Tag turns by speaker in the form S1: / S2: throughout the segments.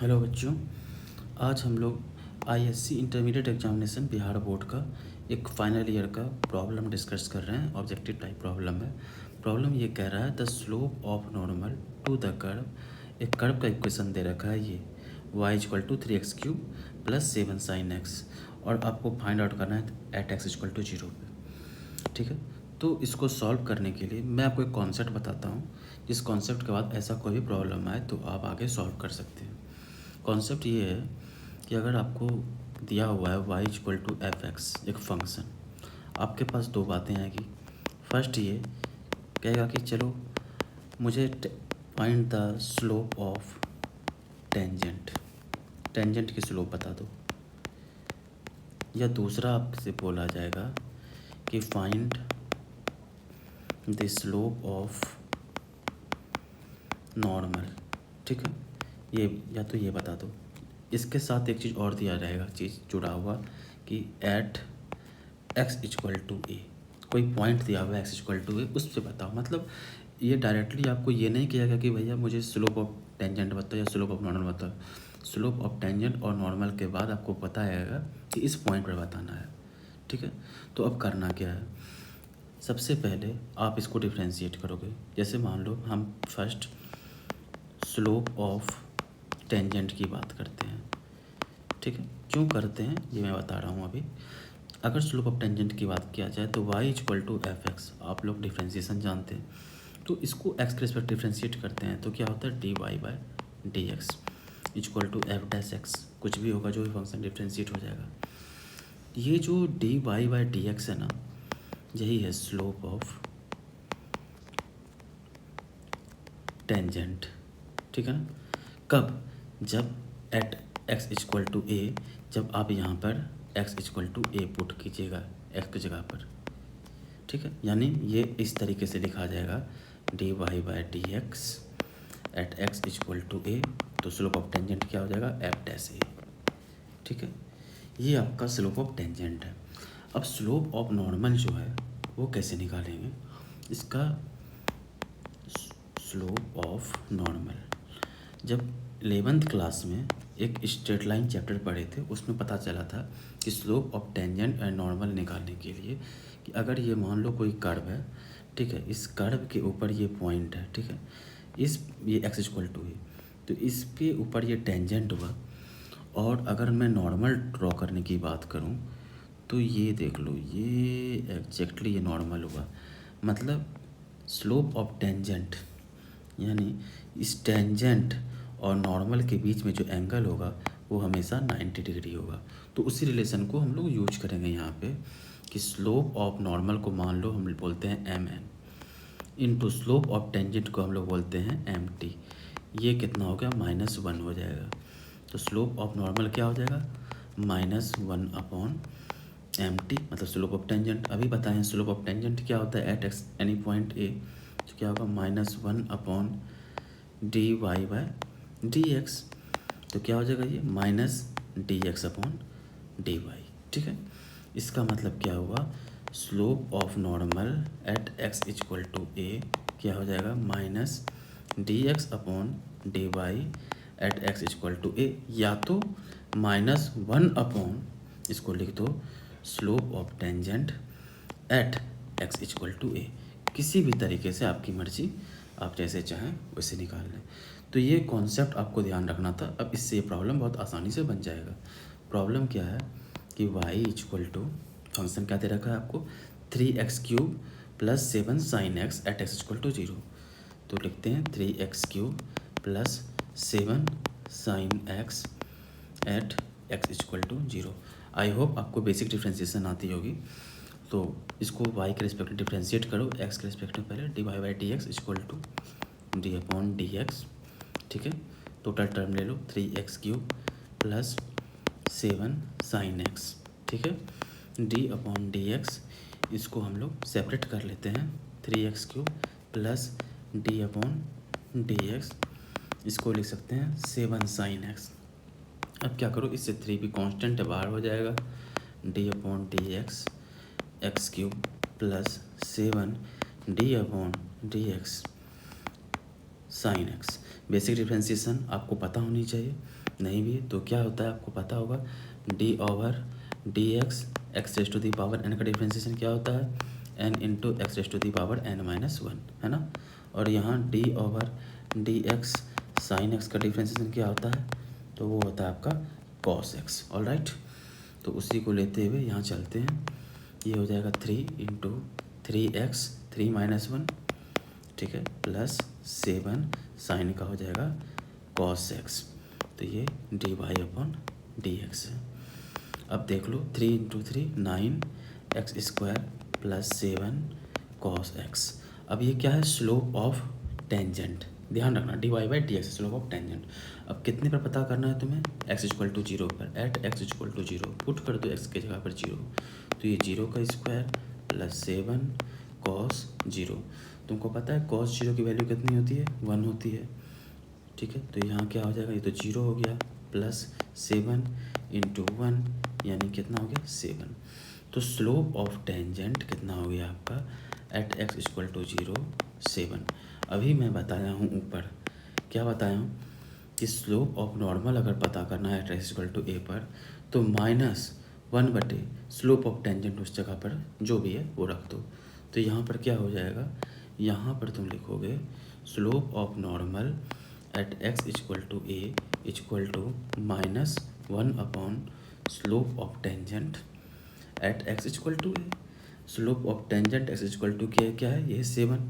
S1: Hello बच्चों, आज हम लोग ISC intermediate examination Bihar board का एक फाइनल ईयर का प्रॉब्लम डिस्कस कर रहे हैं। ऑब्जेक्टिव टाइप प्रॉब्लम है। प्रॉब्लम ये कह रहा है the slope of normal to the curve. एक कर्व का इक्वेशन दे रखा है ये y=3x³ + 7 sin x, और आपको फाइंड आउट करना है एट x=0 पे। ठीक है, तो इसको सॉल्व करने के लिए मैं आपको एक कॉन्सेप्ट बताता हूँ। जिस कॉन्सेप्ट के बाद ऐसा कोई भी प्रॉब्लम आए तो आप आगे सॉल्व कर सकते हैं। कॉन्सेप्ट ये है कि अगर आपको दिया हुआ है y=f(x) एक फंक्शन, आपके पास दो बातें आएगी। फर्स्ट ये कहेगा कि चलो मुझे find the slope of tangent, tangent की स्लोप बता दो। या दूसरा आपसे बोला जाएगा कि find the slope of normal. ठीक है, ये या तो ये बता दो। इसके साथ एक चीज़ और दिया जाएगा, चीज़ जुड़ा हुआ कि एट x=a, कोई पॉइंट दिया हुआ है x=a, उस पर बताओ। मतलब ये डायरेक्टली आपको ये नहीं कहेगा कि भैया मुझे स्लोप ऑफ टेंजेंट बताओ या स्लोप ऑफ नॉर्मल बताओ। स्लोप ऑफ टेंजेंट और नॉर्मल के बाद आपको पता आएगा कि इस पॉइंट पर बताना है। ठीक है, तो अब करना क्या है, सबसे पहले आप इसको डिफ्रेंशिएट करोगे। जैसे मान लो हम फर्स्ट स्लोप ऑफ टेंजेंट की बात करते हैं। ठीक है, क्यों करते हैं ये मैं बता रहा हूँ अभी। अगर स्लोप ऑफ टेंजेंट की बात किया जाए तो y=f(x), आप लोग डिफ्रेंशिएशन जानते हैं, तो इसको x के रिस्पेक्ट डिफ्रेंशिएट करते हैं तो क्या होता है dy/dx =f'(x), कुछ भी होगा जो भी फंक्शन डिफ्रेंशिएट हो जाएगा। ये जो dy/dx है ना, यही है स्लोप ऑफ टेंजेंट। ठीक है ना, कब? जब एट x=a, जब आप यहाँ पर x=a पुट कीजिएगा x की जगह पर। ठीक है, यानी ये इस तरीके से लिखा जाएगा dy/dx एट x=a, तो स्लोप ऑफ टेंजेंट क्या हो जाएगा f'(a). ठीक है, ये आपका स्लोप ऑफ टेंजेंट है। अब स्लोप ऑफ नॉर्मल जो है वो कैसे निकालेंगे? इसका स्लोप ऑफ नॉर्मल, जब 11th क्लास में एक स्ट्रेट लाइन चैप्टर पढ़े थे, उसमें पता चला था कि slope of tangent and normal निकालने के लिए कि अगर ये मान लो कोई कर्व है, ठीक है, इस कर्व के ऊपर ये पॉइंट है, ठीक है, ये x=a, तो इस पे ऊपर ये टेंजेंट हुआ। और अगर मैं नॉर्मल ड्रॉ करने की बात करूँ तो ये देख लो, ये एग्जैक्टली ये नॉर्मल हुआ। मतलब स्लोप ऑफ टेंजेंट यानी इस टेंजेंट और नॉर्मल के बीच में जो एंगल होगा वो हमेशा 90 डिग्री होगा। तो उसी रिलेशन को हम लोग यूज करेंगे यहाँ पे कि स्लोप ऑफ नॉर्मल को मान लो हम बोलते हैं mn, into slope of tangent को हम लोग बोलते हैं mt। ये कितना हो गया? -1 हो जाएगा। तो स्लोप ऑफ नॉर्मल क्या हो जाएगा? -1/mt, मतलब स्लोप ऑफ टेंजेंट। अभी बताएं स्लोप ऑफ टेंजेंट क्या होता है at x any point a, तो क्या होगा -1/dy/dx, तो क्या हो जाएगा ये -dx/dy। ठीक है, इसका मतलब क्या हुआ, slope of normal eight x=a क्या हो जाएगा -dx/dy एट x=a, या तो -1, इसको लिख दो slope of tangent eight x=a। किसी भी तरीके से आपकी मर्जी, आप जैसे चाहें वैसे निकाल लें। तो ये कॉन्सेप्ट आपको ध्यान रखना था। अब इससे ये प्रॉब्लम बहुत आसानी से बन जाएगा। प्रॉब्लम क्या है कि y= फंक्शन क्या दे रखा है आपको 3x³ + 7 sin x at x=0। तो लिखते हैं 3x³ + 7 sin x at x=0। I hope आपको बेसिक डिफ्रेंशिएशन आती होगी। तो इसको y के रिस्पेक्ट में डिफ्रेंशिएट करो, x के रिस्पेक्ट में पहले dy/dx =d/dx। ठीक है, टोटल टर्म ले लो 3x³ + 7 sin x। ठीक है, d/dx, इसको हम लोग सेपरेट कर लेते हैं 3x³ + d/dx, इसको लिख सकते हैं 7 sin x। अब क्या करो, इससे 3 भी कांस्टेंट है, बाहर हो जाएगा d/dx x³ + 7 d/dx sin x। Basic differentiation आपको पता होनी चाहिए, नहीं भी तो क्या होता है आपको पता होगा, d over d x raise to the power n का डिफ्रेंशिएशन क्या होता है, n into x raise to the power n minus one, है ना। और यहाँ d over d x sine x का डिफ्रेंशिएशन क्या होता है, तो वो होता है आपका कॉस एक्स। ऑलराइट, तो उसी को लेते हुए यहाँ चलते हैं, ये हो जाएगा 3 इंटू 3x 3 माइनस वन, ठीक है, प्लस 7 साइन का हो जाएगा कॉस एक्स, तो ये d y upon d x है। अब देख लो 3 into 3 9 x square plus 7 cos x. अब ये क्या है, स्लोप ऑफ टेंजेंट, ध्यान रखना d y by d x slope of tangent. अब कितने पर पता करना है तुम्हें, एक्स इक्वल टू जीरो पर, at x equal to zero put कर दो एक्स के जगह पर जीरो, तो ये जीरो का स्क्वायर प्लस 7 कॉस जीरो। तुमको पता है कॉस जीरो की वैल्यू कितनी होती है, 1 होती है, ठीक है। तो यहाँ क्या हो जाएगा, ये तो जीरो हो गया प्लस 7 इंटू 1 यानी कितना हो गया 7। तो स्लोप ऑफ टेंजेंट कितना हो गया आपका, at x equal to zero 7। अभी मैं बताया हूँ ऊपर, क्या बताया हूँ कि स्लोप ऑफ नॉर्मल अगर पता करना है एट एक्स इक्वल टू ए पर, तो -1 बटे स्लोप ऑफ टेंजेंट उस जगह पर जो भी है वो रख दो। तो यहाँ पर क्या हो जाएगा, यहाँ पर तुम लिखोगे slope of normal at x equal to a equal to -1 upon slope of tangent at x equal to a. Slope of tangent x equal to क्या है, ये 7,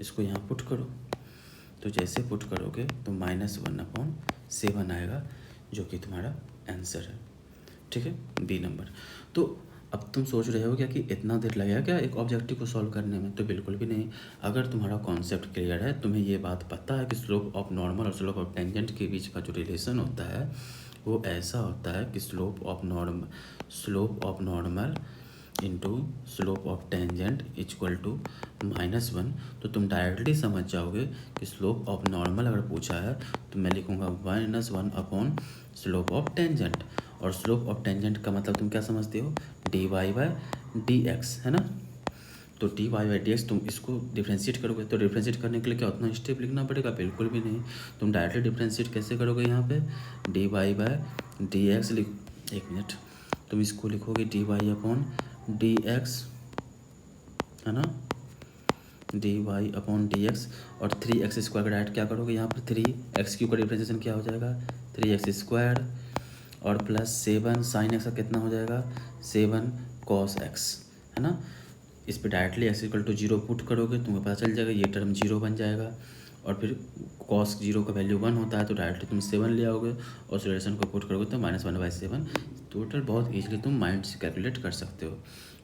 S1: इसको यहाँ पुट करो, तो जैसे पुट करोगे तो -1 अपॉन 7 आएगा, जो कि तुम्हारा आंसर है, ठीक है, बी नंबर। तो अब तुम सोच रहे हो क्या कि इतना देर लगेगा क्या एक ऑब्जेक्टिव को सॉल्व करने में, तो बिल्कुल भी नहीं। अगर तुम्हारा कॉन्सेप्ट क्लियर है, तुम्हें ये बात पता है कि स्लोप ऑफ नॉर्मल और स्लोप ऑफ टेंजेंट के बीच का जो रिलेशन होता है वो ऐसा होता है कि slope of normal into slope of tangent equal to -1। तो तुम डायरेक्टली समझ जाओगे कि स्लोप ऑफ नॉर्मल अगर पूछा है तो मैं लिखूँगा -1 अपॉन स्लोप ऑफ टेंजेंट, और स्लोप ऑफ टेंजेंट का मतलब तुम क्या समझते हो, d y by d x, है ना। तो d y by d x तुम इसको डिफ्रेंशिएट करोगे, तो डिफ्रेंशिएट करने के लिए क्या उतना स्टेप लिखना पड़ेगा, बिल्कुल भी नहीं। तुम डायरेक्टली डिफ्रेंशिएट कैसे करोगे, यहाँ पे d y by d x लिख, एक मिनट, तुम इसको लिखोगे d y upon d x, है ना, d y upon d x, और 3x स्क्वायर का डायरेक्ट क्या करोगे, यहाँ पर 3x³ का डिफ्रेंशिएशन क्या हो जाएगा 3x स्क्वायर, और प्लस 7 साइन एक्स का कितना हो जाएगा 7 कॉस एक्स, है ना। इस पर directly x equal to zero put करोगे, तुम्हें पता चल जाएगा ये टर्म जीरो बन जाएगा, और फिर कॉस जीरो का वैल्यू 1 होता है, तो डायरेक्टली तुम 7 ले आओगे और सोल्यूशन को पुट करोगे तो -1/7 टोटल। बहुत ईजिली तुम माइंड से कैलकुलेट कर सकते हो।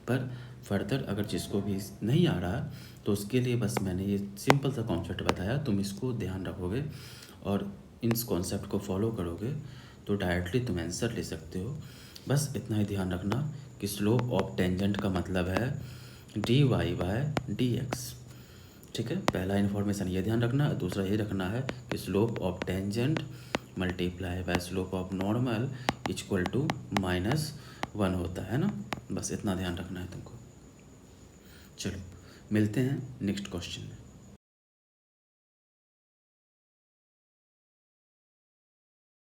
S1: पर फर्दर अगर जिसको भी नहीं आ रहा तो उसके लिए बस मैंने ये सिंपल सा कॉन्सेप्ट बताया, तुम इसको ध्यान रखोगे और इस कॉन्सेप्ट को फॉलो करोगे तो डायरेक्टली तुम आंसर ले सकते हो। बस इतना ही ध्यान रखना कि स्लोप ऑफ टेंजेंट का मतलब है d y by d x, ठीक है। पहला इन्फॉर्मेशन ये ध्यान रखना, दूसरा ये रखना है कि slope of tangent multiply by slope of normal equal to -1 होता है ना। बस इतना ध्यान रखना है तुमको। चलो मिलते हैं नेक्स्ट क्वेश्चन में।